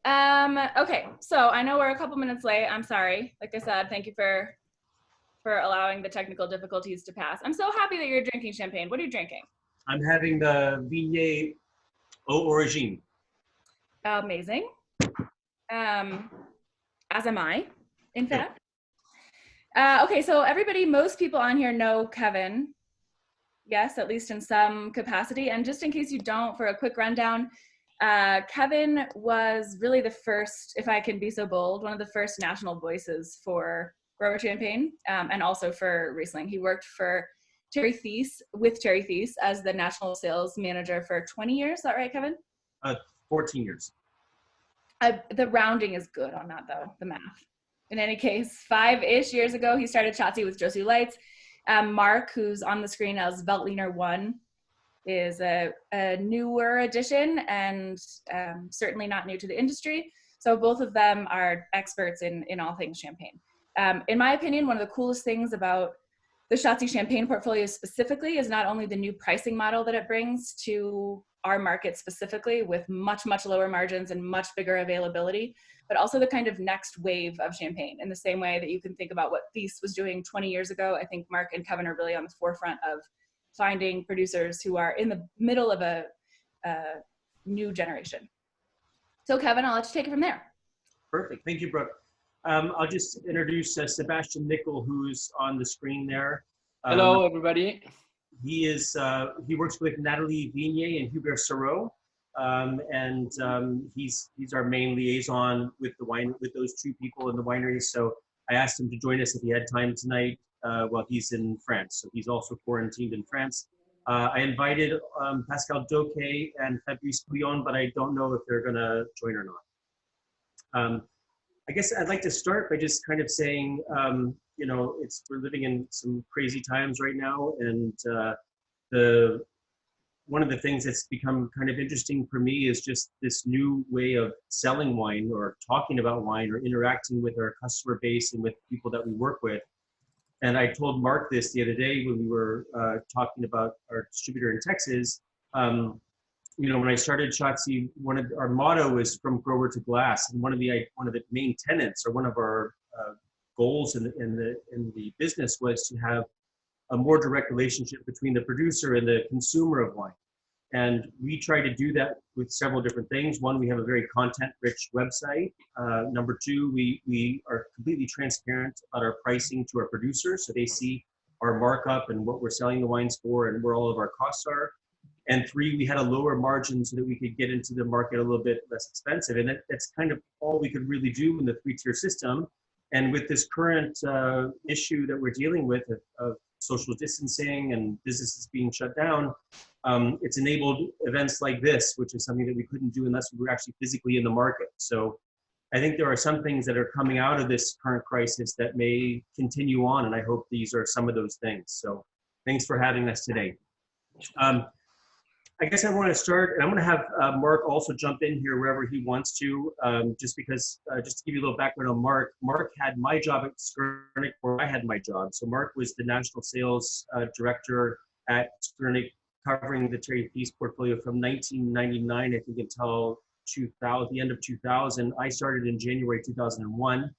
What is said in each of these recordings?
Okay, so I know we're a couple minutes late. I'm sorry. Like I said, thank you for allowing the technical difficulties to pass. I'm so happy that you're drinking champagne. What are you drinking? I'm having the Viognier Haute Origine. Amazing. Um, as am I, in Okay. fact. Okay, so everybody, most people on here know Kevin. Yes, at least in some capacity. And just in case you don't, for a quick rundown, Kevin was really the first, if I can be so bold, one of the first national voices for Grower Champagne, and also for Riesling. He worked for Terry Thies, with Terry Thies, as the national sales manager for 20 years. Is that right, Kevin? 14 years. The rounding is good on that, though, the math. In any case, 5-ish years ago, he started Shotzzy with Josie Lights. Mark, who's on the screen as Veltliner 1, is a newer addition and certainly not new to the industry. So both of them are experts in all things champagne. In my opinion, one of the coolest things about the Shotzzy Champagne portfolio specifically is not only the new pricing model that it brings to our market specifically with much, much lower margins and much bigger availability, but also the kind of next wave of champagne in the same way that you can think about what Thies was doing 20 years ago. I think Mark and Kevin are really on the forefront of finding producers who are in the middle of a new generation. So Kevin, I'll let you take it from there. Perfect. Thank you, Brooke. I'll just introduce Sebastian Nickel, who's on the screen there. Hello, everybody. He works with Nathalie Viognier and Hubert Sarrault, he's our main liaison with those two people in the winery. So I asked him to join us if he had time tonight while he's in France. So he's also quarantined in France. I invited Pascal Doquet and Fabrice Pouillon, but I don't know if they're gonna join or not. I guess I'd like to start by just kind of saying, we're living in some crazy times right now, and one of the things that's become kind of interesting for me is just this new way of selling wine or talking about wine or interacting with our customer base and with people that we work with. And I told Mark this the other day when we were talking about our distributor in Texas. When I started Shotzzy, one of our motto is from grower to glass, and one of the main tenets or one of our goals in the business was to have a more direct relationship between the producer and the consumer of wine. And we try to do that with several different things. One, we have a very content-rich website. Number two, we are completely transparent about our pricing to our producers, so they see our markup and what we're selling the wines for and where all of our costs are. And three, we had a lower margin so that we could get into the market a little bit less expensive. And that's kind of all we could really do in the three-tier system. And with this current issue that we're dealing with of social distancing and businesses being shut down, it's enabled events like this, which is something that we couldn't do unless we were actually physically in the market. So I think there are some things that are coming out of this current crisis that may continue on, and I hope these are some of those things. So thanks for having us today. I guess I want to start, and I'm going to have Mark also jump in here wherever he wants to, just because, just to give you a little background on Mark. Mark had my job at Skurnik where I had my job. So Mark was the national sales director at Skurnik, covering the Terry Thies portfolio from 1999, I think, until the end of 2000. I started in January 2001.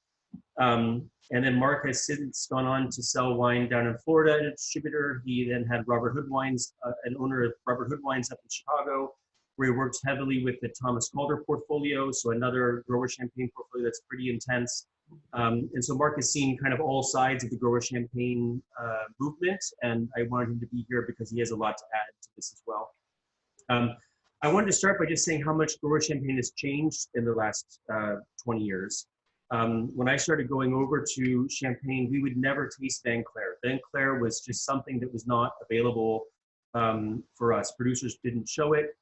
And then Mark has since gone on to sell wine down in Florida at a distributor. He then had Robert Hood Wines, an owner of Robert Hood Wines up in Chicago, where he works heavily with the Thomas Calder portfolio, so another grower champagne portfolio that's pretty intense. And so Mark has seen kind of all sides of the grower champagne movement, and I wanted him to be here because he has a lot to add to this as well. I wanted to start by just saying how much grower champagne has changed in the last 20 years. When I started going over to Champagne, we would never taste Vin Clair. Vin Clair was just something that was not available for us. Producers didn't show it.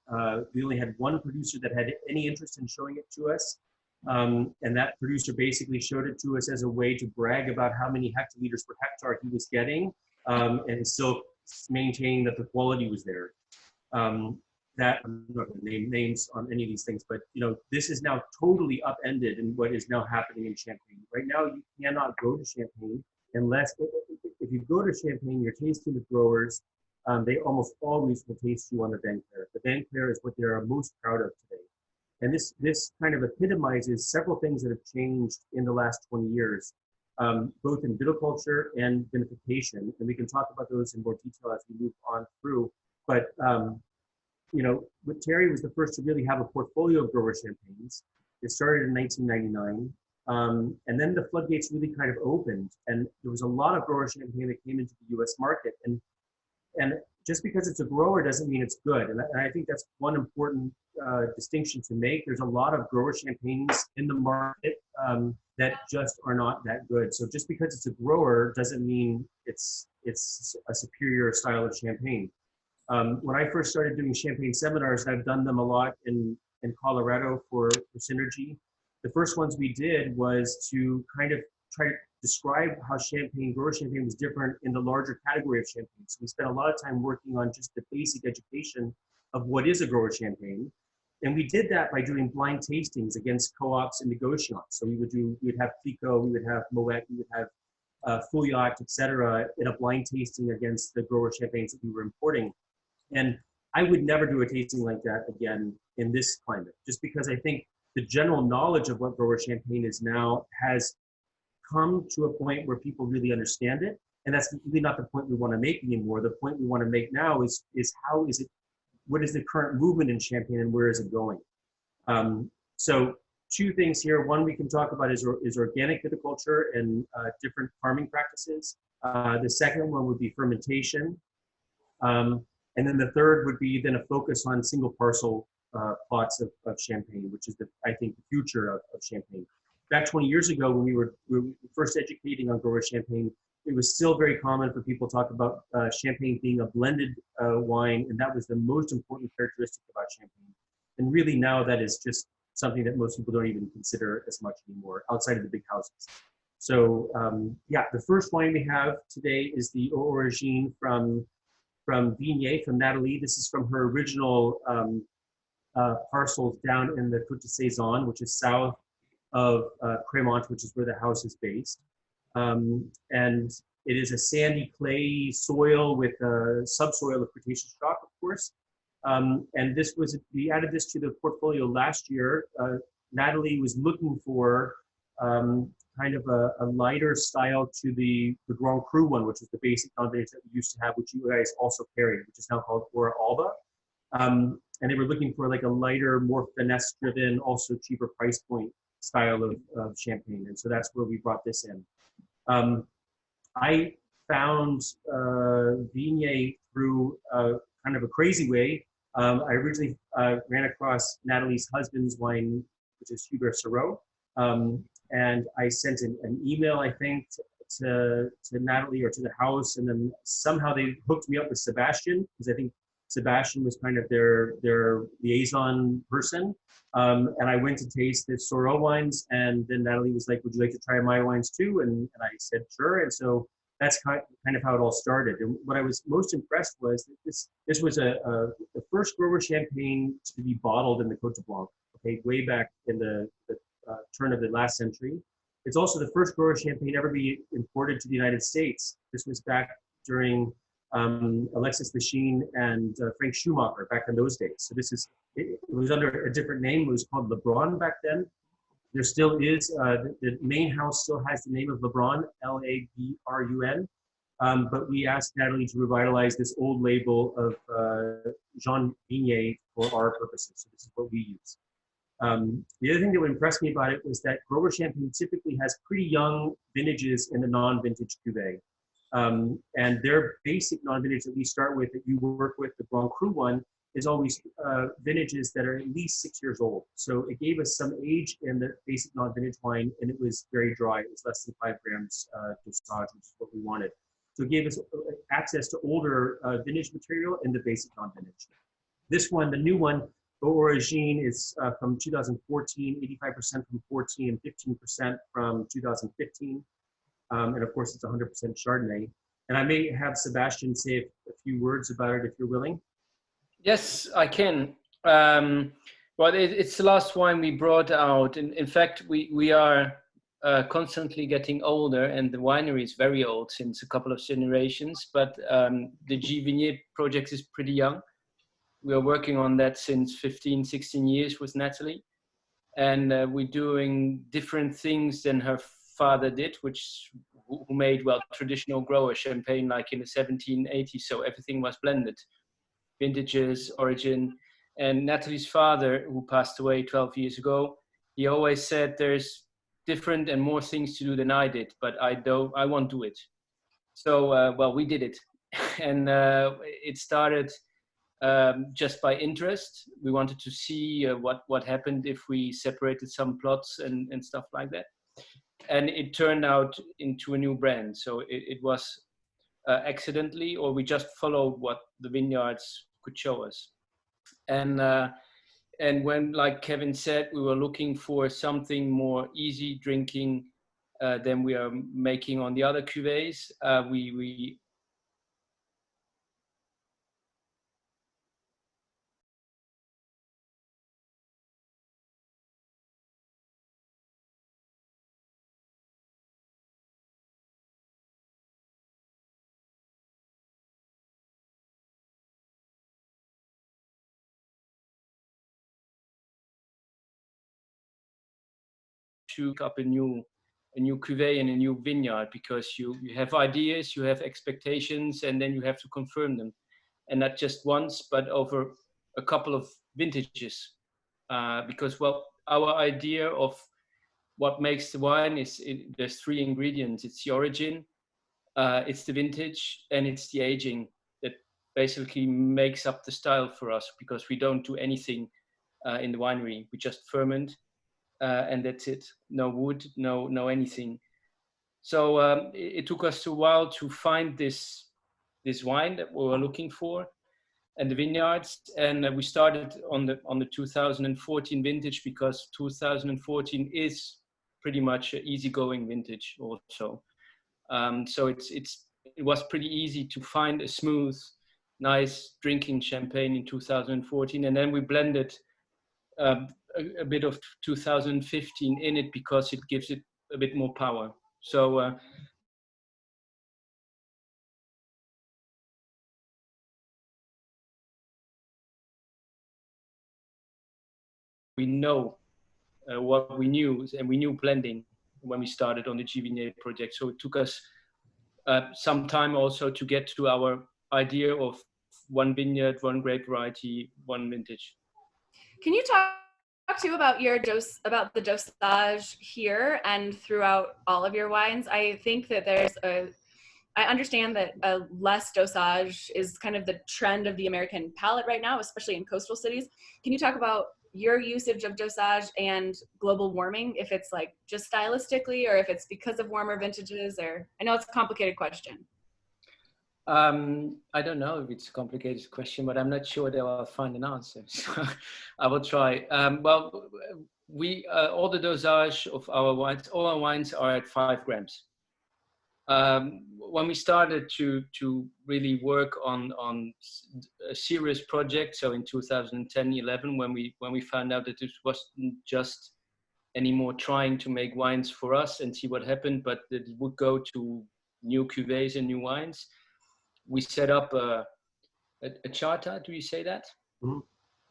We only had one producer that had any interest in showing it to us. And that producer basically showed it to us as a way to brag about how many hectoliters per hectare he was getting, and still maintaining that the quality was there. I'm not going to name names on any of these things, but this is now totally upended in what is now happening in Champagne. Right now, you cannot go to Champagne unless, if you go to Champagne, you're tasting with growers, they almost always will taste you on the Vin Clair. The Vin Clair is what they are most proud of today. And this kind of epitomizes several things that have changed in the last 20 years, both in viticulture and vinification. And we can talk about those in more detail as we move on through. But you know, Thierry was the first to really have a portfolio of grower champagnes. It started in 1999. And then the floodgates really kind of opened, and there was a lot of grower champagne that came into the US market. And just because it's a grower doesn't mean it's good. And I think that's one important distinction to make. There's a lot of grower champagnes in the market that just are not that good. So just because it's a grower doesn't mean it's a superior style of champagne. When I first started doing champagne seminars, I've done them a lot in Colorado for Synergy. The first ones we did was to kind of try to describe how grower champagne was different in the larger category of champagne. So we spent a lot of time working on just the basic education of what is a grower champagne. And we did that by doing blind tastings against co-ops and negotiants. So we'd have Clicquot, we would have Moet, we would have Fouillat, et cetera, in a blind tasting against the grower champagnes that we were importing. And I would never do a tasting like that again in this climate, just because I think the general knowledge of what grower champagne is now has come to a point where people really understand it. And that's really not the point we want to make anymore. The point we want to make now is what is the current movement in champagne and where is it going? So two things here. One we can talk about is organic viticulture and different farming practices. The second one would be fermentation. And then the third would be then a focus on single parcel plots of champagne, which is I think the future of champagne. Back 20 years ago, when we were first educating on grower champagne, it was still very common for people to talk about champagne being a blended wine, and that was the most important characteristic about champagne. And really now that is just something that most people don't even consider as much anymore outside of the big houses. So yeah, the first wine we have today is the Aux Origines from Vignay, from Nathalie. This is from her original parcels down in the Côte de Sézanne, which is south of Crémant, which is where the house is based. And it is a sandy clay soil with a subsoil of Cretaceous rock, of course. And we added this to the portfolio last year. Nathalie was looking for kind of a lighter style to the Grand Cru one, which is the basic non-vintage that we used to have, which you guys also carry, which is now called Ora Alba. And they were looking for like a lighter, more finesse-driven, also cheaper price point style of champagne. And so that's where we brought this in. I found Vignay through kind of a crazy way. I originally ran across Nathalie's husband's wine, which is Hubert Sirot. And I sent an email, I think, to Nathalie or to the house, and then somehow they hooked me up with Sebastian, because I think Sebastian was kind of their liaison person. And I went to taste the Sirot wines, and then Nathalie was like, "Would you like to try my wines too?" And I said, "Sure." And so that's kind of how it all started. And what I was most impressed was that this was the first grower champagne to be bottled in the Côte de Blanc, okay, way back in the turn of the last century. It's also the first grower champagne ever be imported to the United States. This was back during Alexis Lichine and Frank Schumacher back in those days. So it was under a different name. It was called Lebrun back then. There still is, the main house still has the name of Lebrun, L-A-B-R-U-N. But we asked Nathalie to revitalize this old label of Jean Vignay for our purposes. So this is what we use. The other thing that would impress me about it was that grower champagne typically has pretty young vintages in the non-vintage cuvee. And their basic non-vintage that we start with, that you work with, the Grand Cru one, is always vintages that are at least 6 years old. So it gave us some age in the basic non-vintage wine, and it was very dry. It was less than 5 grams dosage, which is what we wanted. So it gave us access to older vintage material in the basic non-vintage. This one, the new one, Aux Origines, is from 2014, 85% from 14 and 15% from 2015. And of course, it's 100% Chardonnay. And I may have Sebastian say a few words about it if you're willing. Yes, I can. Well, it's the last wine we brought out. In fact, we are constantly getting older, and the winery is very old, since a couple of generations. But the G Vignay project is pretty young. we are working on that since 15, 16 years with Natalie. And we're doing different things than her father did, who made, well, traditional grower champagne like in the 1780s. So everything was blended, vintages, origin. And Natalie's father, who passed away 12 years ago, he always said there's different and more things to do than I did, but I won't do it. So, well, we did it. And it started just by interest. We wanted to see what happened if we separated some plots and stuff like that. And it turned out into a new brand. So it was accidentally, or we just followed what the vineyards could show us. And when, like Kevin said, we were looking for something more easy drinking than we are making on the other cuvées, we took up a new cuvée and a new vineyard, because you have ideas, you have expectations, and then you have to confirm them, and not just once, but over a couple of vintages. Because, well, our idea of what makes the wine is there's three ingredients. It's the origin, it's the vintage, and it's the aging that basically makes up the style for us, because we don't do anything in the winery. We just ferment, and that's it. No wood, no anything. So it took us a while to find this wine that we were looking for, and the vineyards. And we started on the 2014 vintage, because 2014 is pretty much an easygoing vintage also. So it was pretty easy to find a smooth, nice drinking champagne in 2014, and then we blended a bit of 2015 in it, because it gives it a bit more power. So we know what we knew, and we knew blending when we started on the GVNA project. So it took us some time also to get to our idea of one vineyard, one grape variety, one vintage. Can you talk to about about the dosage here and throughout all of your wines? I think that I understand that a less dosage is kind of the trend of the American palate right now, especially in coastal cities. Can you talk about your usage of dosage and global warming, if it's like just stylistically, or if it's because of warmer vintages? Or I know it's a complicated question. I don't know if it's a complicated question, but I'm not sure that I'll find an answer. So I will try. Well, all the dosage of our wines, all our wines are at 5 grams. When we started to really work on a serious project, so in 2010-11, when we found out that it wasn't just anymore trying to make wines for us and see what happened, but that it would go to new cuvées and new wines, we set up a charter. Do you say that? Mm-hmm.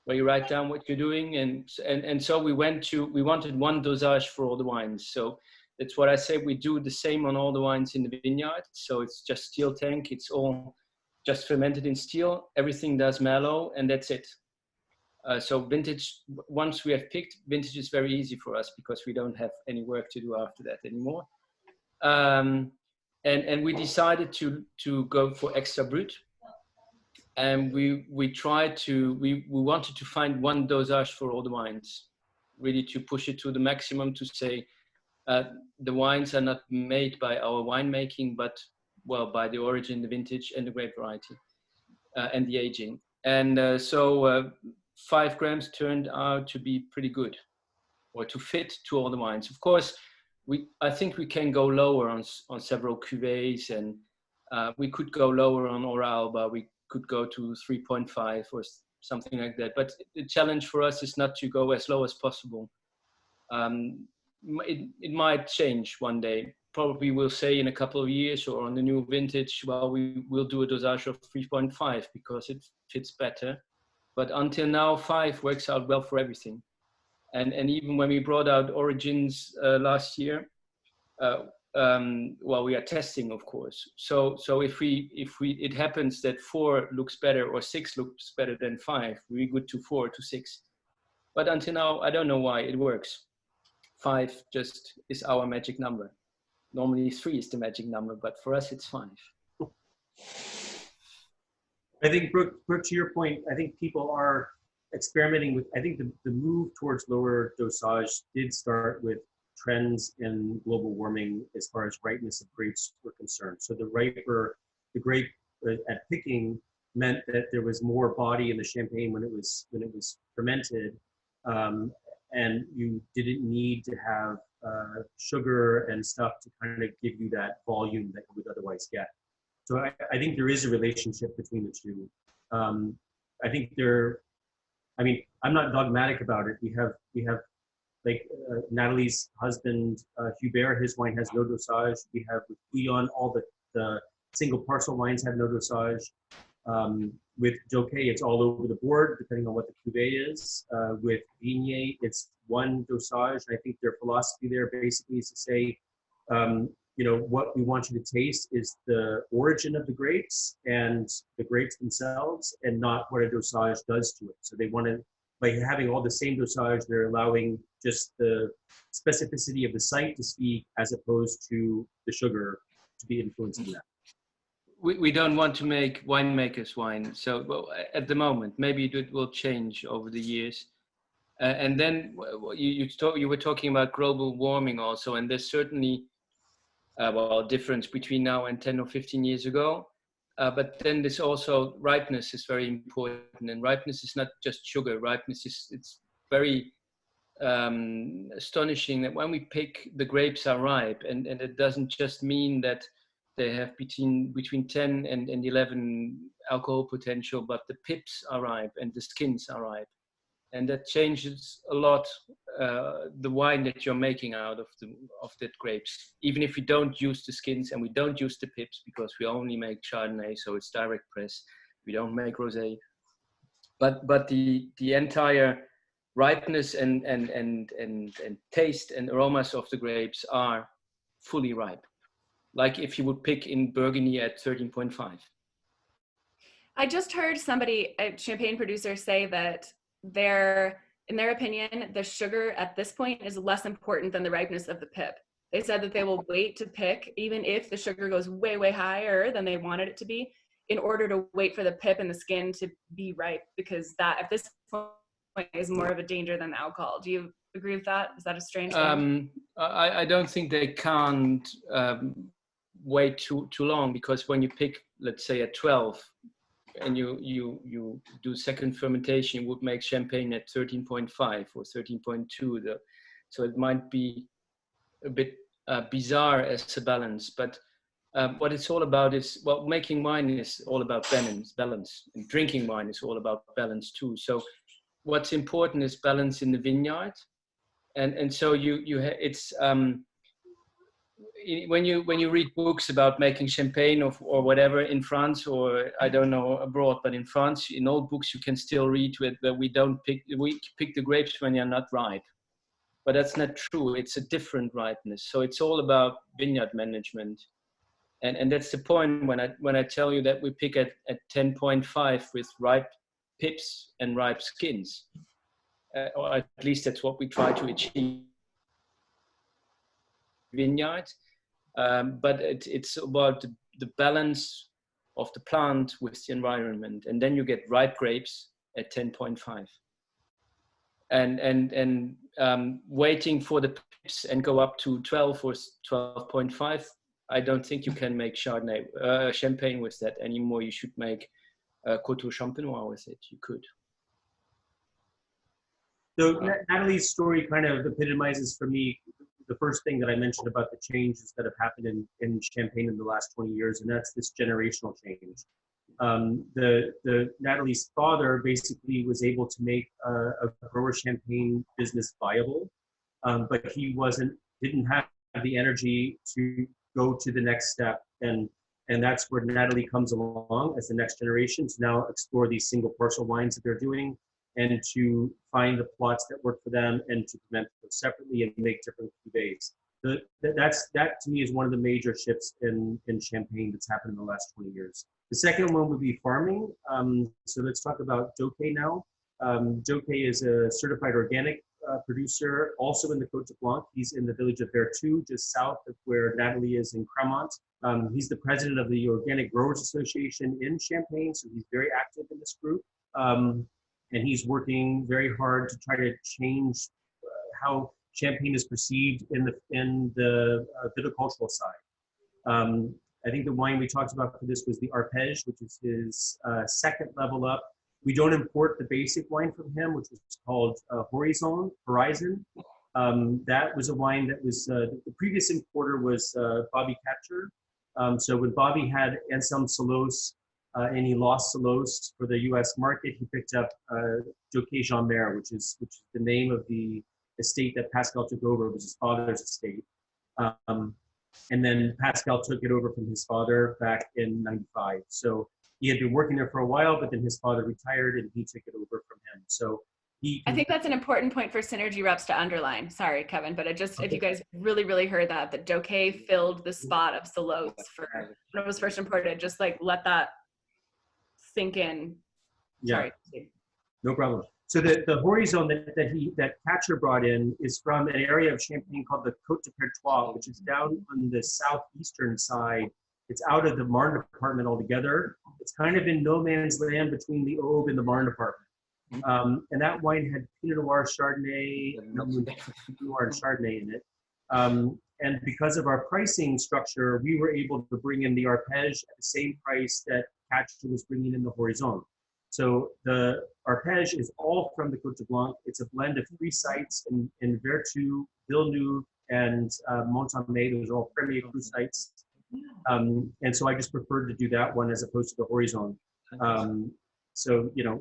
Where you write down what you're doing, and so we wanted one dosage for all the wines. So that's what I say. We do the same on all the wines in the vineyard. So it's just steel tank. It's all just fermented in steel. Everything does mellow, and that's it. So vintage, once we have picked, vintage is very easy for us, because we don't have any work to do after that anymore. And we decided to go for extra brut. And we wanted to find one dosage for all the wines, really to push it to the maximum, to say the wines are not made by our winemaking, but, well, by the origin, the vintage, and the grape variety, and the aging. And so 5 grams turned out to be pretty good, or to fit to all the wines. Of course, I think we can go lower on several cuvées, and we could go lower on Oralba. We could go to 3.5 or something like that. But the challenge for us is not to go as low as possible. It might change one day. Probably we'll say in a couple of years, or on the new vintage, well, we will do a dosage of 3.5 because it fits better. But until now, 5 works out well for everything. And even when we brought out Origins last year, well, we are testing, of course. So if it happens that 4 looks better or 6 looks better than 5, we go to 4 to 6. But until now, I don't know why it works. 5 just is our magic number. Normally 3 is the magic number, but for us it's 5. I think, Brooke, to your point, I think people are experimenting with, I think the move towards lower dosage did start with trends in global warming as far as ripeness of grapes were concerned. So the grape at picking meant that there was more body in the champagne when it was fermented, and you didn't need to have sugar and stuff to kind of give you that volume that you would otherwise get. So I think there is a relationship between the two. I think I mean, I'm not dogmatic about it. We have like Natalie's husband, Hubert, his wine has no dosage. We have with Guyon, all the single parcel wines have no dosage. With Jocquet, it's all over the board, depending on what the cuvée is. With Viognier, it's one dosage. I think their philosophy there basically is to say, you know, what we want you to taste is the origin of the grapes and the grapes themselves, and not what a dosage does to it. So they want to, by having all the same dosage, they're allowing just the specificity of the site to speak, as opposed to the sugar to be influencing that. We don't want to make winemakers wine. So well, at the moment, maybe it will change over the years. And then you were talking about global warming also, and there's certainly well, a difference between now and 10 or 15 years ago. But then there's also ripeness is very important, and ripeness is not just sugar. Ripeness it's very astonishing that when we pick, the grapes are ripe, and it doesn't just mean that they have between 10 and 11 alcohol potential, but the pips are ripe and the skins are ripe. And that changes a lot the wine that you're making out of that grapes. Even if we don't use the skins and we don't use the pips, because we only make Chardonnay, so it's direct press. We don't make rosé. But the entire ripeness and taste and aromas of the grapes are fully ripe. Like if you would pick in Burgundy at 13.5. I just heard somebody, a champagne producer, say that in their opinion, the sugar at this point is less important than the ripeness of the pip. They said that they will wait to pick, even if the sugar goes way, way higher than they wanted it to be, in order to wait for the pip and the skin to be ripe, because that at this point is more of a danger than the alcohol. Do you agree with that? Is that a strange thing? I don't think they can't wait too long, because when you pick, let's say at 12, and you do second fermentation, you would make champagne at 13.5 or 13.2. So it might be a bit bizarre as a balance, but what it's all about is, well, making wine is all about balance, and drinking wine is all about balance too. So what's important is balance in the vineyard, and so it's when you read books about making champagne or whatever in France, or I don't know abroad, but in France, in old books you can still read that we pick the grapes when they're not ripe. But that's not true. It's a different ripeness. So it's all about vineyard management. And that's the point when I tell you that we pick at 10.5 with ripe pips and ripe skins. Or at least that's what we try to achieve vineyard. But it's about the balance of the plant with the environment, and then you get ripe grapes at 10.5. And waiting for the pips and go up to 12 or 12.5, I don't think you can make Chardonnay champagne with that anymore. You should make Coteaux Champenois with it. You could. So Natalie's story kind of epitomizes for me the first thing that I mentioned about the changes that have happened in Champagne in the last 20 years, and that's this generational change. The Natalie's father basically was able to make a grower champagne business viable, but he didn't have the energy to go to the next step. And And that's where Natalie comes along as the next generation to now explore these single parcel wines that they're doing and to find the plots that work for them and to ferment them separately and make different cuvées. That to me is one of the major shifts in Champagne that's happened in the last 20 years. The second one would be farming. So let's talk about Doké now. Doké is a certified organic producer, also in the Côte de Blanc. He's in the village of Vertou, just south of where Natalie is in Cremont. He's the president of the Organic Growers Association in Champagne, so he's very active in this group. And he's working very hard to try to change how Champagne is perceived in the viticultural side. I think the wine we talked about for this was the Arpège, which is his second level up. We don't import the basic wine from him, which was called Horizon. That was a wine that was, the previous importer was Bobby Catcher. So when Bobby had Anselme Salos and he lost Salos for the US market, he picked up Doké Jean Mer, which is the name of the estate that Pascal took over. It was his father's estate. And then Pascal took it over from his father back in '95. So he had been working there for a while, but then his father retired and he took it over from him. So I think that's an important point for Synergy reps to underline. Sorry, Kevin, but if you guys really heard that Doké filled the spot of Salos for when it was first imported, just like let that sink in. Yeah. Sorry. No problem. So the Horizon that Catcher brought in is from an area of Champagne called the Côte de Pertois, which is down on the southeastern side. It's out of the Marne department altogether. It's kind of in no man's land between the Aube and the Marne department. And that wine had Pinot Noir, Chardonnay, Pinot Noir and Chardonnay in it. And because of our pricing structure, we were able to bring in the Arpège at the same price that Catcher was bringing in the Horizon. So the Arpège is all from the Côte de Blanc. It's a blend of 3 sites in Vertou, Villeneuve, and Montamain. Those are all Premier Cru sites. And so I just preferred to do that one as opposed to the Horizon. So, you know,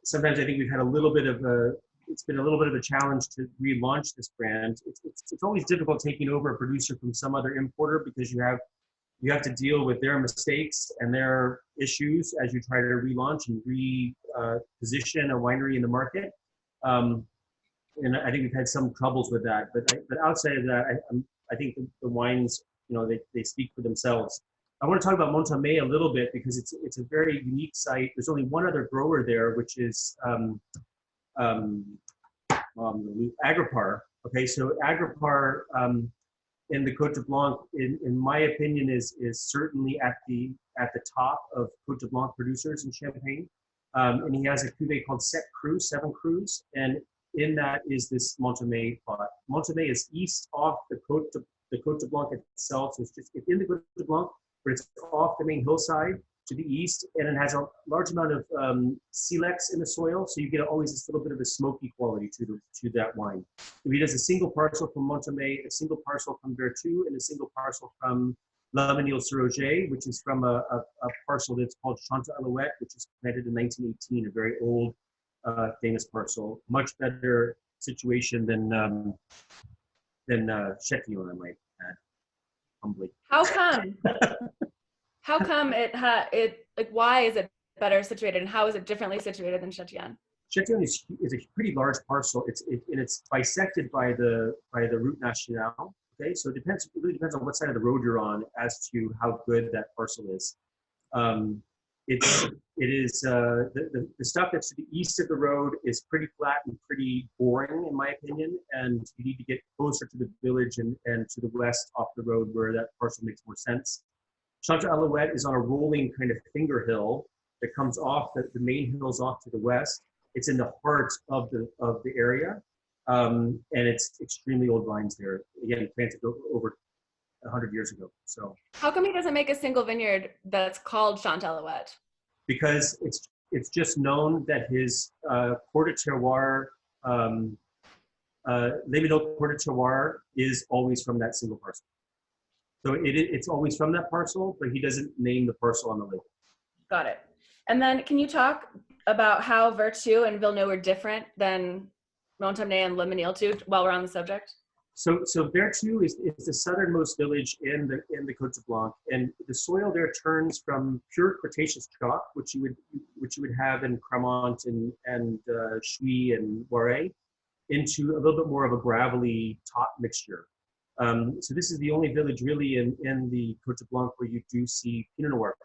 sometimes I think we've had it's been a little bit of a challenge to relaunch this brand. It's always difficult taking over a producer from some other importer because you have to deal with their mistakes and their issues as you try to relaunch and reposition a winery in the market. And I think we've had some troubles with that. But outside of that, I think the wines, you know, they speak for themselves. I want to talk about Montamain a little bit because it's a very unique site. There's only one other grower there, which is Agripar. Okay, so Agripar in the Côte de Blanc, in my opinion, is certainly at the top of Côte de Blanc producers in Champagne. And he has a cuvée called Seven Crus, and in that is this Montamain plot. Montamain is east off the Côte de Blanc itself, so it's in the Côte de Blanc, but it's off the main hillside to the east, and it has a large amount of silex in the soil, so you get always this little bit of a smoky quality to that wine. So he does a single parcel from Montamain, a single parcel from Vertou, and a single parcel from La Menil-sur-Oger, which is from a parcel that's called Chante Alouette, which was planted in 1918, a very old, famous parcel. Much better situation than Chetillon, I might add, humbly. How come? How come why is it better situated and how is it differently situated than Chetillon? Chetillon is a pretty large parcel. It's bisected by the Route Nationale. Okay, so it really depends on what side of the road you're on as to how good that parcel is. The stuff that's to the east of the road is pretty flat and pretty boring, in my opinion, and you need to get closer to the village and to the west off the road where that parcel makes more sense. Chante Alouette is on a rolling kind of finger hill that comes off the main hills off to the west. It's in the heart of the area, and it's extremely old vines there. Again, planted over 100 years ago. So how come he doesn't make a single vineyard that's called Chante Alouette? Because it's just known that his Cours de Terroir, Les Minots Cours de Terroir is always from that single parcel. So it's always from that parcel, but he doesn't name the parcel on the label. Got it. And then can you talk about how Vertou and Villeneuve were different than Montamain and Le Menil too, while we're on the subject? So Vertu is the southernmost village in the Côte Blanc, and the soil there turns from pure Cretaceous chalk, which you would have in Cremant and Chuy and Loiret, into a little bit more of a gravelly top mixture. So this is the only village really in the Côte Blanc where you do see Pinot Noir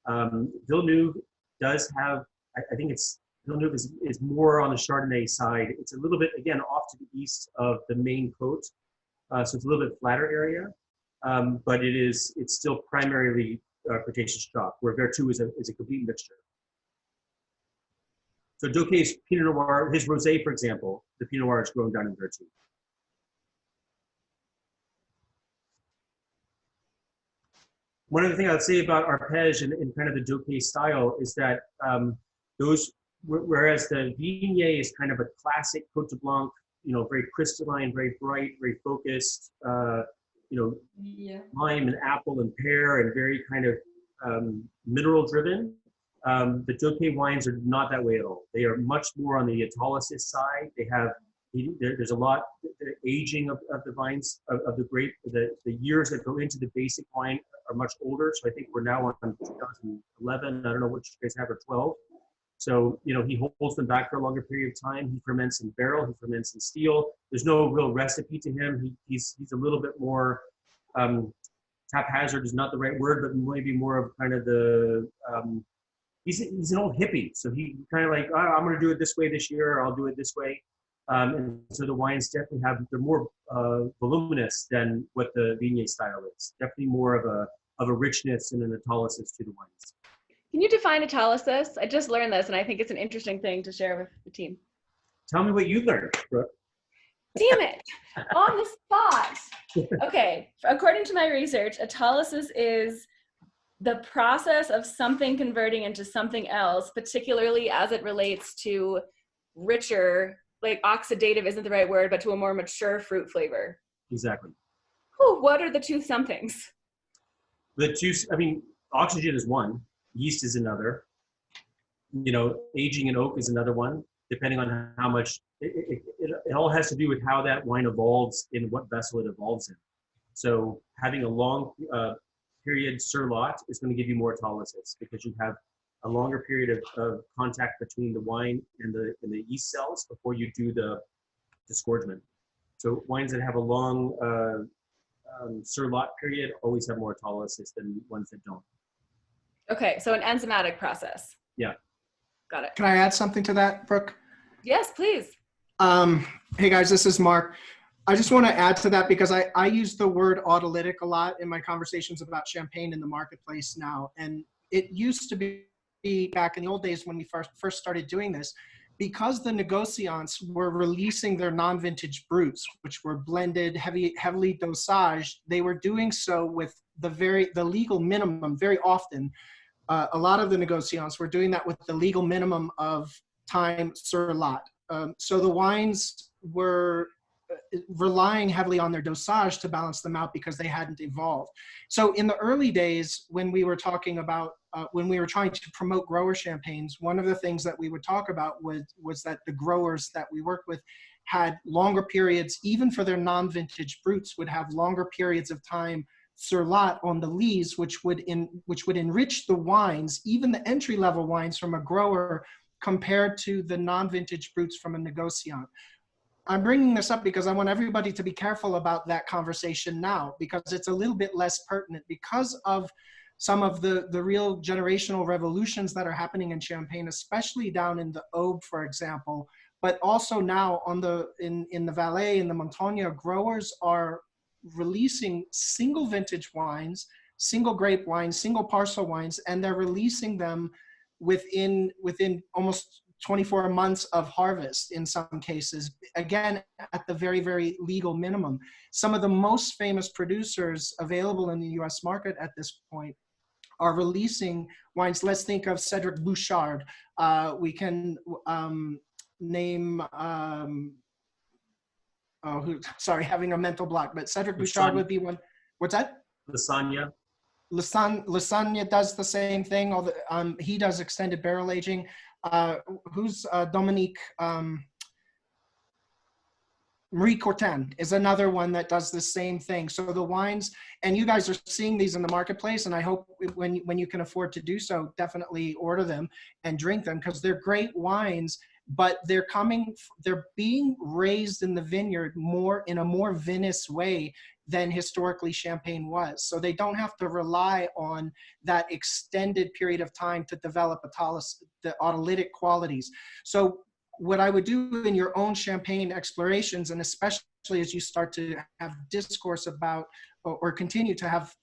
planted. Villeneuve does have, I think Villeneuve is more on the Chardonnay side. It's a little bit, again, off to the east of the main Côte, so it's a little bit flatter area, but it's still primarily Cretaceous chalk, where Vertu is a complete mixture. So Doquet's Pinot Noir, his rosé, for example, the Pinot Noir is grown down in Vertu. One other thing I would say about Arpège and kind of the Doquet style is that whereas the Viognier is kind of a classic Côte Blanc, very crystalline, very bright, very focused, lime and apple and pear and very kind of mineral driven. The Doquet wines are not that way at all. They are much more on the autolysis side. There's a lot, the aging of the vines, of the grape, the years that go into the basic wine are much older. So I think we're now on 2011. I don't know what you guys have, or 12. So, he holds them back for a longer period of time. He ferments in barrel, he ferments in steel. There's no real recipe to him. He's a little bit more, haphazard is not the right word, but maybe more of kind of the, he's an old hippie. So he kind of like, I'm going to do it this way this year, or I'll do it this way. And so the wines definitely they're more voluminous than what the Viognier style is. Definitely more of a richness and an autolysis to the wines. Can you define autolysis? I just learned this, and I think it's an interesting thing to share with the team. Tell me what you learned, Brooke. Damn it, on the spot. Okay, according to my research, autolysis is the process of something converting into something else, particularly as it relates to richer, like oxidative isn't the right word, but to a more mature fruit flavor. Exactly. Whew, what are the two somethings? Oxygen is one. Yeast is another. Aging in oak is another one, depending on how much, it all has to do with how that wine evolves in what vessel it evolves in. So having a long period sur lot is going to give you more autolysis, because you have a longer period of contact between the wine and the yeast cells before you do the disgorgement. So wines that have a long sur lot period always have more autolysis than ones that don't. Okay, so an enzymatic process. Yeah. Got it. Can I add something to that, Brooke? Yes, please. Hey guys, this is Mark. I just want to add to that because I use the word autolytic a lot in my conversations about champagne in the marketplace now. And it used to be back in the old days when we first started doing this, because the negociants were releasing their non-vintage brutes, which were blended, heavily dosaged. They were doing so with the legal minimum very often. A lot of the negociants were doing that with the legal minimum of time sur lot. So the wines were relying heavily on their dosage to balance them out because they hadn't evolved. So in the early days, when we were talking about, when we were trying to promote grower champagnes, one of the things that we would talk about was that the growers that we worked with had longer periods, even for their non-vintage brutes, would have longer periods of time sur lot on the lees, which would enrich the wines, even the entry-level wines from a grower, compared to the non-vintage brutes from a negociant. I'm bringing this up because I want everybody to be careful about that conversation now, because it's a little bit less pertinent because of some of the real generational revolutions that are happening in Champagne, especially down in the Aube, for example, but also now in the Valais, in the Montagne, growers are releasing single vintage wines, single grape wines, single parcel wines, and they're releasing them within almost 24 months of harvest in some cases, again, at the very, very legal minimum. Some of the most famous producers available in the US market at this point are releasing wines. Let's think of Cedric Bouchard. We can name, having a mental block, but Cedric Bouchard would be one. What's that? Lasagna. Lasagna does the same thing. Although he does extended barrel aging. Who's Dominique? Marie Courtin is another one that does the same thing. So the wines, and you guys are seeing these in the marketplace, and I hope when you can afford to do so, definitely order them and drink them, because they're great wines, but they're being raised in the vineyard in a more vinous way than historically Champagne was. So they don't have to rely on that extended period of time to develop the autolytic qualities. So what I would do in your own Champagne explorations, and especially as you start to have discourse about or continue to have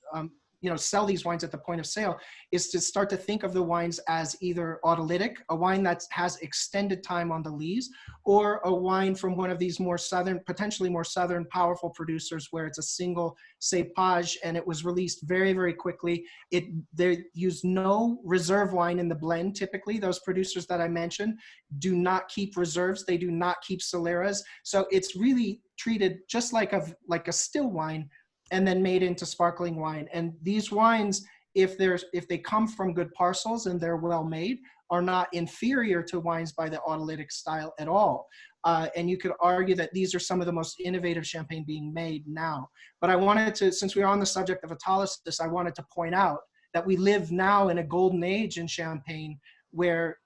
sell these wines at the point of sale, is to start to think of the wines as either autolytic, a wine that has extended time on the lees, or a wine from one of these more southern, potentially more southern powerful producers where it's a single cépage and it was released very, very quickly. They use no reserve wine in the blend. Typically, those producers that I mentioned do not keep reserves. They do not keep Soleras. So it's really treated just like a still wine, and then made into sparkling wine. And these wines, if they come from good parcels and they're well made, are not inferior to wines by the autolytic style at all. And you could argue that these are some of the most innovative Champagne being made now. But I wanted to, since we're on the subject of autolysis, I wanted to point out that we live now in a golden age in Champagne where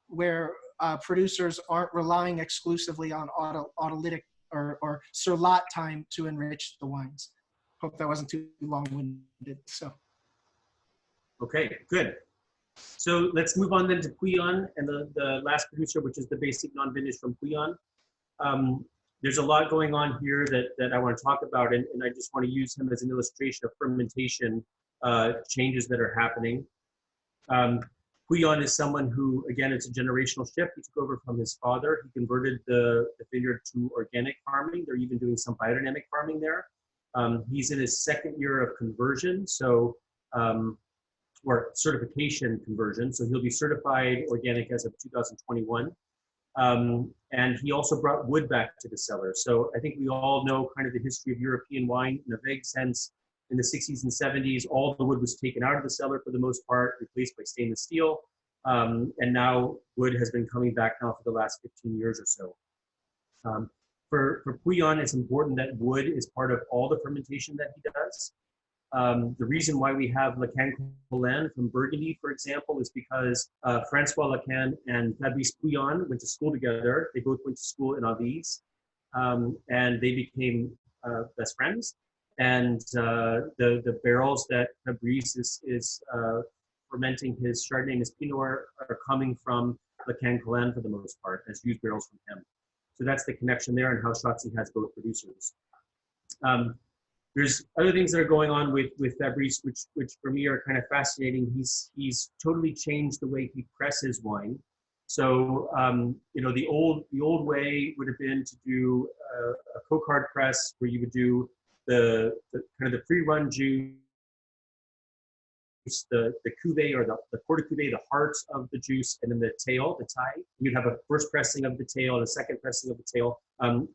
producers aren't relying exclusively on autolytic or sur lat time to enrich the wines. Hope that wasn't too long-winded. So, okay, good. So let's move on then to Pouillon and the last producer, which is the basic non-vintage from Pouillon. There's a lot going on here that I want to talk about, and I just want to use him as an illustration of fermentation changes that are happening. Pouillon is someone who, again, it's a generational shift. He took over from his father. He converted the vineyard to organic farming. They're even doing some biodynamic farming there. He's in his second year of conversion, so or certification conversion. So he'll be certified organic as of 2021. And he also brought wood back to the cellar. So I think we all know kind of the history of European wine in a vague sense. In the 60s and 70s, all the wood was taken out of the cellar for the most part, replaced by stainless steel. And now wood has been coming back now for the last 15 years or so. For Pouillon, it's important that wood is part of all the fermentation that he does. The reason why we have Lecan-Colin from Burgundy, for example, is because Francois Lecan and Fabrice Pouillon went to school together. They both went to school in Avize, and they became best friends. And the barrels that Fabrice is fermenting his Chardonnay and his Pinot are coming from Lecan-Colin for the most part, as used barrels from him. So that's the connection there, and how Schatzi has both producers. There's other things that are going on with Fabrice, which for me are kind of fascinating. He's totally changed the way he presses wine. So the old way would have been to do a coquard press, where you would do the kind of the pre-run juice, the cuvee or the porte cuvee, the heart of the juice, and then the tail, the tie. You'd have a first pressing of the tail and a second pressing of the tail.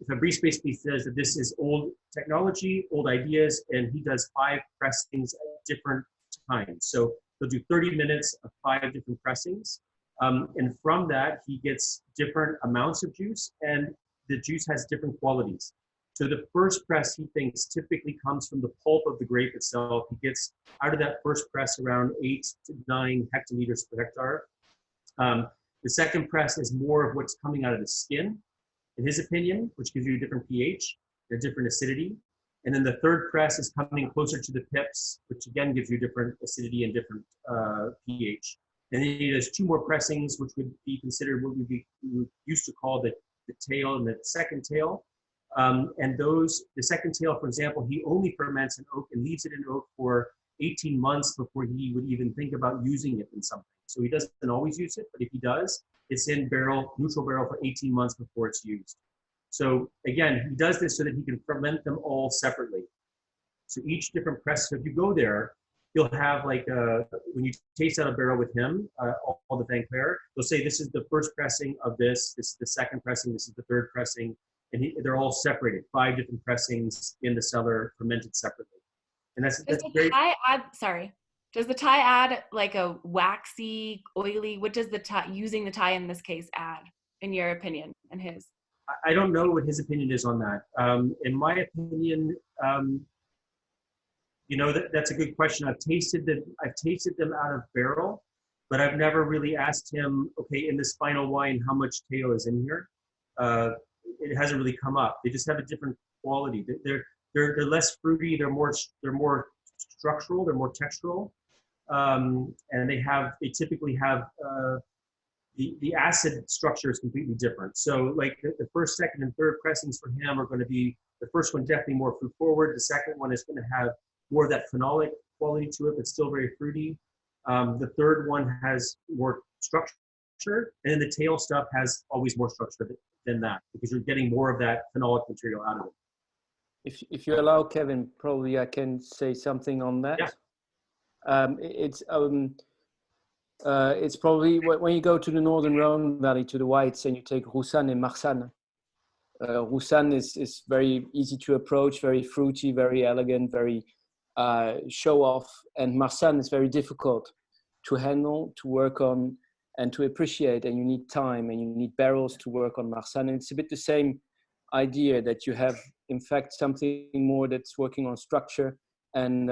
Fabrice basically says that this is old technology, old ideas, and he does 5 pressings at different times. So he'll do 30 minutes of 5 different pressings. And from that, he gets different amounts of juice, and the juice has different qualities. So the first press, he thinks, typically comes from the pulp of the grape itself. He gets out of that first press around 8 to 9 hectoliters per hectare. The second press is more of what's coming out of the skin, in his opinion, which gives you a different pH, a different acidity. And then the third press is coming closer to the pips, which again gives you different acidity and different pH. And then he does 2 more pressings, which would be considered what we used to call the tail and the second tail. And the second tail, for example, he only ferments in oak and leaves it in oak for 18 months before he would even think about using it in something. So he doesn't always use it, but if he does, it's in neutral barrel for 18 months before it's used. So again, he does this so that he can ferment them all separately. So each different press, so if you go there, you'll have like, when you taste out a barrel with him, all the Vin Clair, they'll say this is the first pressing of this is the second pressing, this is the third pressing. And they're all separated, 5 different pressings in the cellar, fermented separately. And that's great. Does the tie add like a waxy, oily, what does the tie, using the tie in this case, add, in your opinion and his? I don't know what his opinion is on that. In my opinion, you know, that's a good question. I've tasted them out of barrel, but I've never really asked him, okay, in this final wine, how much Teo is in here? It hasn't really come up. They just have a different quality. They're less fruity. They're more structural. They're more textural, and they typically have the acid structure is completely different. So like the first, second, and third pressings for him are going to be, the first one definitely more fruit forward. The second one is going to have more of that phenolic quality to it, but still very fruity. The third one has more structure, and then the tail stuff has always more structure than that, because you're getting more of that phenolic material out of it. If you allow, Kevin, probably I can say something on that. Yeah. It's probably when you go to the Northern Rhone Valley, to the whites, and you take Roussanne and Marsanne. Roussanne is very easy to approach, very fruity, very elegant, very show off, and Marsanne is very difficult to handle, to work on, and to appreciate, and you need time, and you need barrels to work on Marsanne. And it's a bit the same idea, that you have, in fact, something more that's working on structure and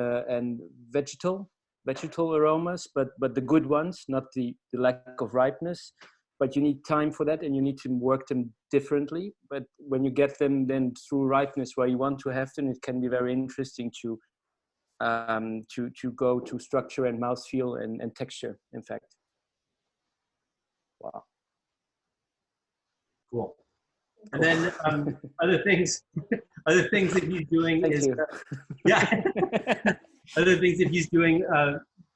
vegetal aromas, but the good ones, not the lack of ripeness. But you need time for that, and you need to work them differently. But when you get them then through ripeness where you want to have them, it can be very interesting to go to structure and mouthfeel and texture, in fact. Wow. Cool. And then other things that he's doing Thank is, you. other things that he's doing,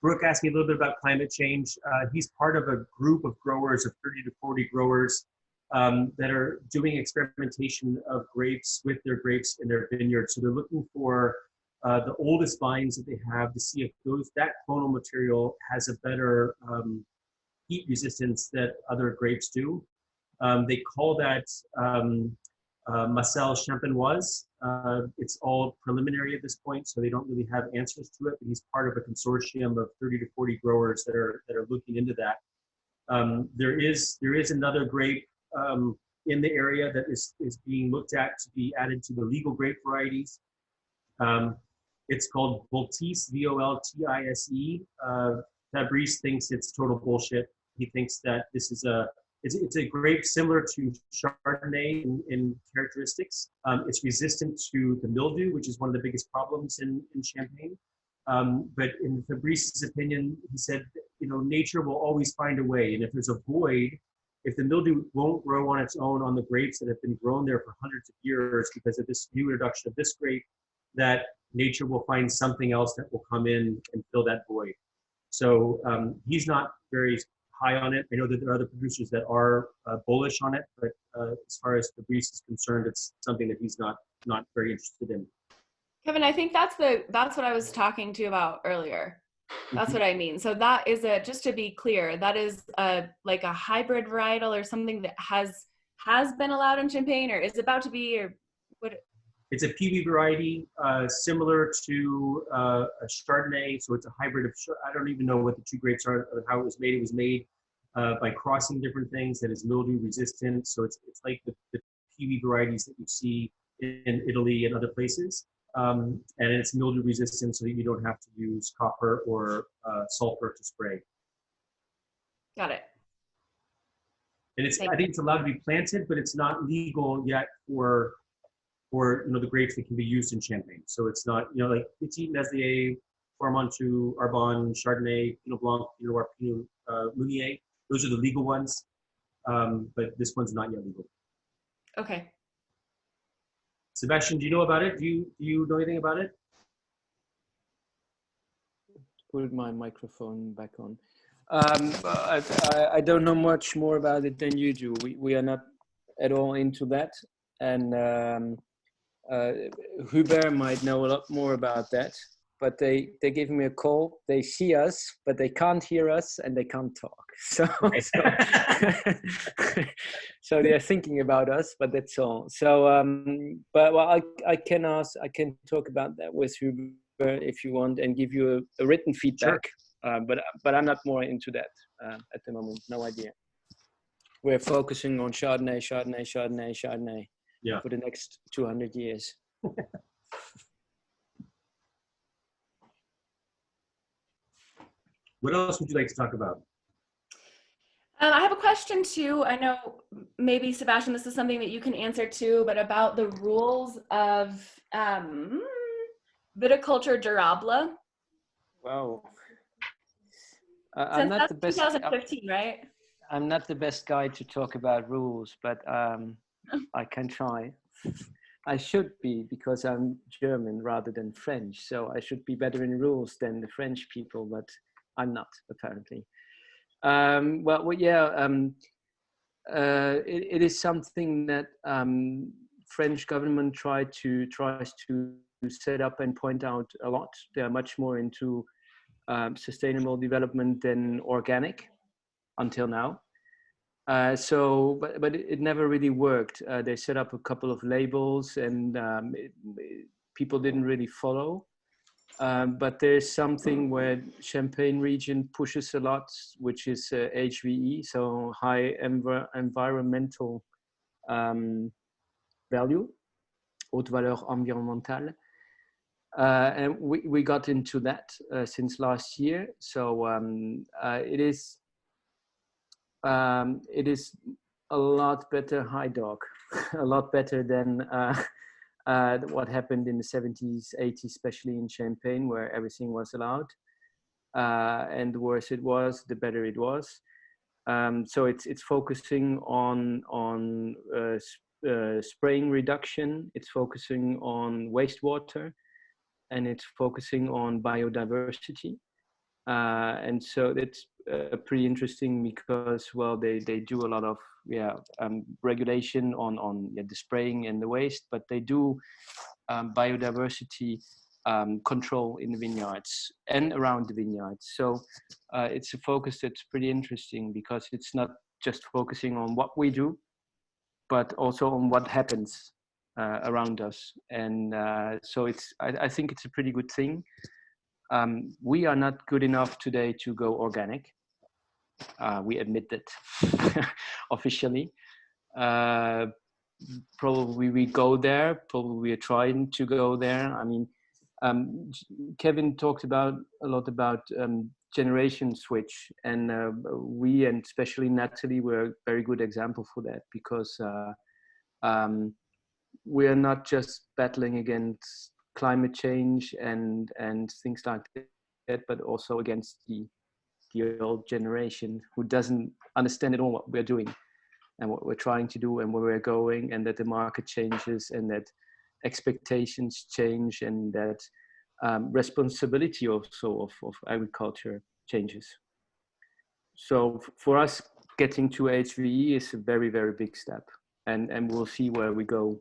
Brooke asked me a little bit about climate change. He's part of a group of growers, of 30 to 40 growers that are doing experimentation of grapes with their grapes in their vineyard. So they're looking for the oldest vines that they have to see if that clonal material has a better heat resistance that other grapes do. They call that Marcel Champenoise. It's all preliminary at this point, so they don't really have answers to it, but he's part of a consortium of 30 to 40 growers that are looking into that. There is another grape in the area that is being looked at to be added to the legal grape varieties. It's called Voltise, Voltise. Fabrice thinks it's total bullshit. He thinks that this is it's a grape similar to Chardonnay in characteristics. It's resistant to the mildew, which is one of the biggest problems in Champagne. But in Fabrice's opinion, he said, you know, nature will always find a way. And if there's a void, if the mildew won't grow on its own on the grapes that have been grown there for hundreds of years because of this new introduction of this grape, that nature will find something else that will come in and fill that void. So he's not very high on it. I know that there are other producers that are bullish on it, but as far as Fabrice is concerned, it's something that he's not very interested in. Kevin, I think that's what I was talking to you about earlier. That's what I mean. So that is just to be clear, that is like a hybrid varietal or something that has been allowed in Champagne or is about to be, or what? It's a Piwi variety, similar to a Chardonnay. So it's a hybrid of, I don't even know what the two grapes are, or how it was made. It was made by crossing different things that is mildew resistant. So it's like the Piwi varieties that you see in Italy and other places. And it's mildew resistant, so that you don't have to use copper or sulfur to spray. Got it. And I think it's allowed to be planted, but it's not legal yet for the grapes that can be used in Champagne. So it's not, like Petit, Meslier, Formentou, Arbonne, Chardonnay, Pinot Blanc, Pinot Noir, Pinot Meunier. Those are the legal ones, but this one's not yet legal. Okay. Sebastian, do you know about it? Do you know anything about it? Put my microphone back on. I don't know much more about it than you do. We are not at all into that, and Hubert might know a lot more about that. But they give me a call. They see us, but they can't hear us, and they can't talk. So so they are thinking about us, but that's all. So, I can talk about that with Hubert if you want, and give you a written feedback. Sure. But I'm not more into that at the moment. No idea. we're focusing on Chardonnay, Chardonnay, Chardonnay, Chardonnay Yeah. for the next 200 years. What else would you like to talk about? I have a question too. I know maybe Sebastian, this is something that you can answer too, but about the rules of viticulture durable. Wow. I'm Since not that's the best. 2015, right? I'm not the best guy to talk about rules, but I can try. I should be, because I'm German rather than French, so I should be better in rules than the French people, but I'm not, apparently. It is something that French government tries to set up and point out a lot. They are much more into sustainable development than organic until now. But it never really worked. They set up a couple of labels, and people didn't really follow. But there's something where Champagne region pushes a lot, which is HVE, so high environmental value, haute valeur environnementale. And we got into that since last year. So it is a lot better, high dog, a lot better than what happened in the 70s, 80s, especially in Champagne, where everything was allowed. And the worse it was, the better it was. So it's focusing on spraying reduction. It's focusing on wastewater, and it's focusing on biodiversity. And so it's pretty interesting because, well, they do a lot of regulation on the spraying and the waste, but they do biodiversity control in the vineyards and around the vineyards. So it's a focus that's pretty interesting because it's not just focusing on what we do, but also on what happens around us. And so I think it's a pretty good thing. We are not good enough today to go organic. We admit that officially. Probably we go there. Probably we are trying to go there. I mean, Kevin talked a lot about generation switch, and we, and especially Natalie, were a very good example for that, because we are not just battling against climate change and things like that, but also against the old generation who doesn't understand at all what we're doing and what we're trying to do and where we're going, and that the market changes and that expectations change, and that responsibility also of agriculture changes. So for us, getting to HVE is a very, very big step, and we'll see where we go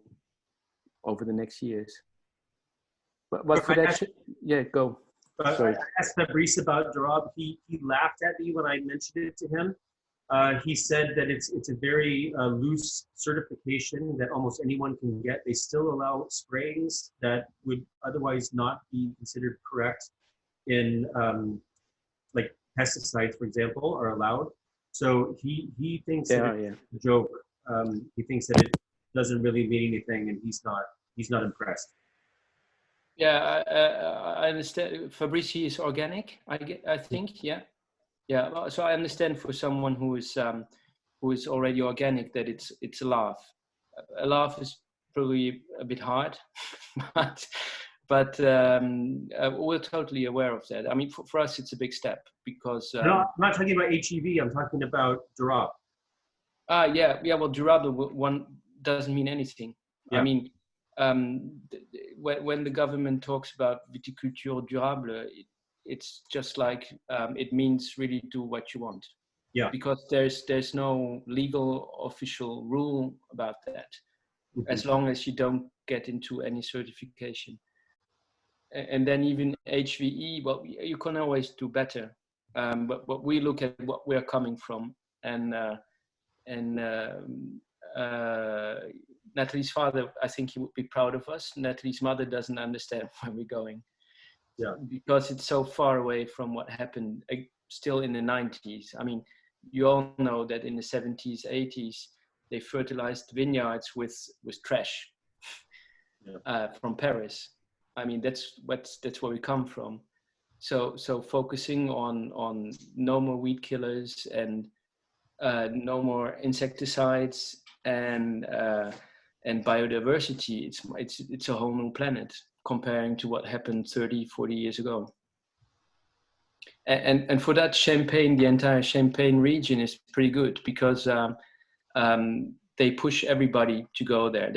over the next years. But for that, go. I asked Fabrice about Durab. He laughed at me when I mentioned it to him. He said that it's a very loose certification that almost anyone can get. They still allow sprayings that would otherwise not be considered correct in like pesticides, for example, are allowed. So he thinks that it's a joke. He thinks that it doesn't really mean anything, and he's not impressed. Yeah, I understand. Fabrice is organic, I think. Yeah. So I understand for someone who is already organic that it's a laugh. A laugh is probably a bit hard, but we're totally aware of that. I mean, for us, it's a big step because. No, I'm not talking about HEV. I'm talking about Durab. Well, durable one doesn't mean anything. Yeah. I mean. When the government talks about viticulture durable, it's just like it means really do what you want. Yeah. Because there's no legal official rule about that, as long as you don't get into any certification. And then even HVE, well, you can always do better. But we look at what we're coming from, and Natalie's father, I think he would be proud of us. Natalie's mother doesn't understand where we're going. Yeah. Because it's so far away from what happened still in the 90s. I mean, you all know that in the 70s, 80s, they fertilized vineyards with trash from Paris. I mean, that's where we come from. So focusing on no more weed killers and no more insecticides and biodiversity. It's a whole new planet comparing to what happened 30, 40 years ago. And for that, Champagne, the entire Champagne region is pretty good because they push everybody to go there.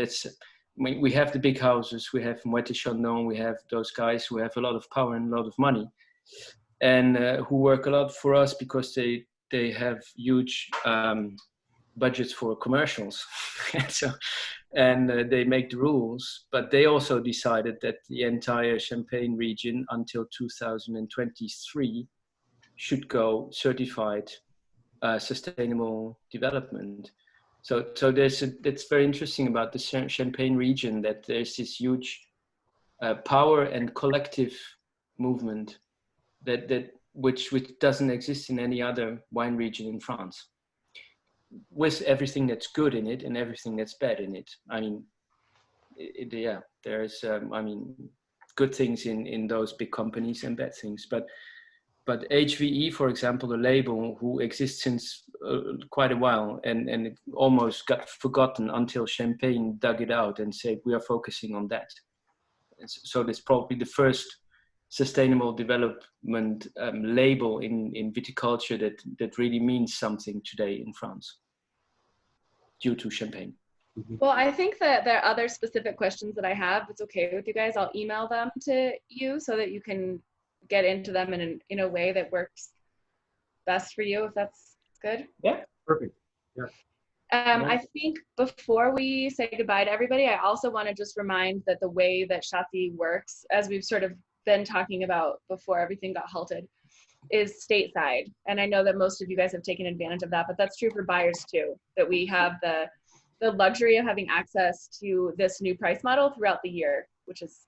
We have the big houses, we have Moët & Chandon, we have those guys who have a lot of power and a lot of money, and who work a lot for us because they have huge budgets for commercials. and they make the rules, but they also decided that the entire Champagne region until 2023 should go certified sustainable development. So that's very interesting about the Champagne region, that there's this huge power and collective movement which doesn't exist in any other wine region in France, with everything that's good in it and everything that's bad in it. I mean, there's good things in those big companies and bad things, but HVE, for example, a label who exists since quite a while, and it almost got forgotten until Champagne dug it out and said, we are focusing on that. So that's probably the first sustainable development label in viticulture that really means something today in France, due to Champagne. Well, I think that there are other specific questions that I have. If it's okay with you guys, I'll email them to you so that you can get into them in a way that works best for you, if that's good. Yeah, perfect. Yeah. I think before we say goodbye to everybody, I also want to just remind that the way that Chatzi works, as we've sort of been talking about before everything got halted, is stateside. And I know that most of you guys have taken advantage of that, but that's true for buyers too, that we have the luxury of having access to this new price model throughout the year, which is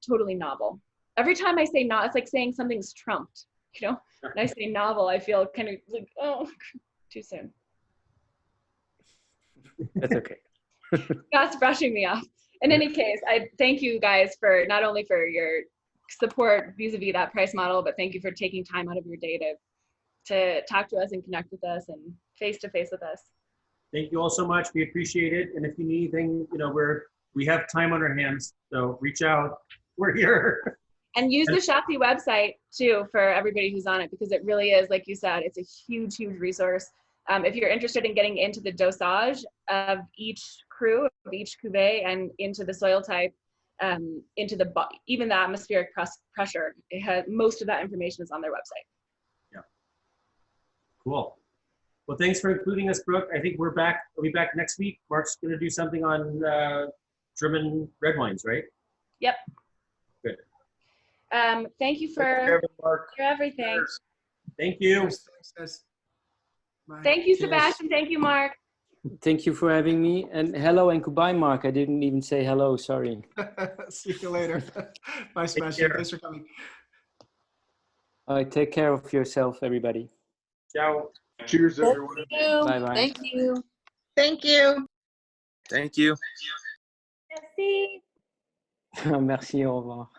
totally novel. Every time I say not, it's like saying something's trumped, you know? When I say novel, I feel kind of like, oh, too soon. That's okay. Scott's brushing me off. In any case, I thank you guys for not only for your support vis-a-vis that price model, but thank you for taking time out of your day to talk to us and connect with us and face-to-face with us. Thank you all so much. We appreciate it. And if you need anything, you know, we have time on our hands, so reach out. We're here. And use the Chatzi website too for everybody who's on it, because it really is, like you said, it's a huge, huge resource. If you're interested in getting into the dosage of each cru, of each cuvee, and into the soil type, into even the atmospheric pressure, most of that information is on their website. Yeah. Cool. Well, thanks for including us, Brooke. I think we'll be back next week. Mark's going to do something on German red wines, right? Yep. Good. Thank you for everything. Thank you. Thank you, Sebastian. Thank you, Mark. Thank you for having me. And hello and goodbye, Mark. I didn't even say hello. Sorry. See you later. Bye, Sebastian. Thanks for coming. All right. Take care of yourself, everybody. Ciao. Cheers, everyone. Bye-bye. Thank you. Thank you. Thank you. Merci. Merci, au revoir.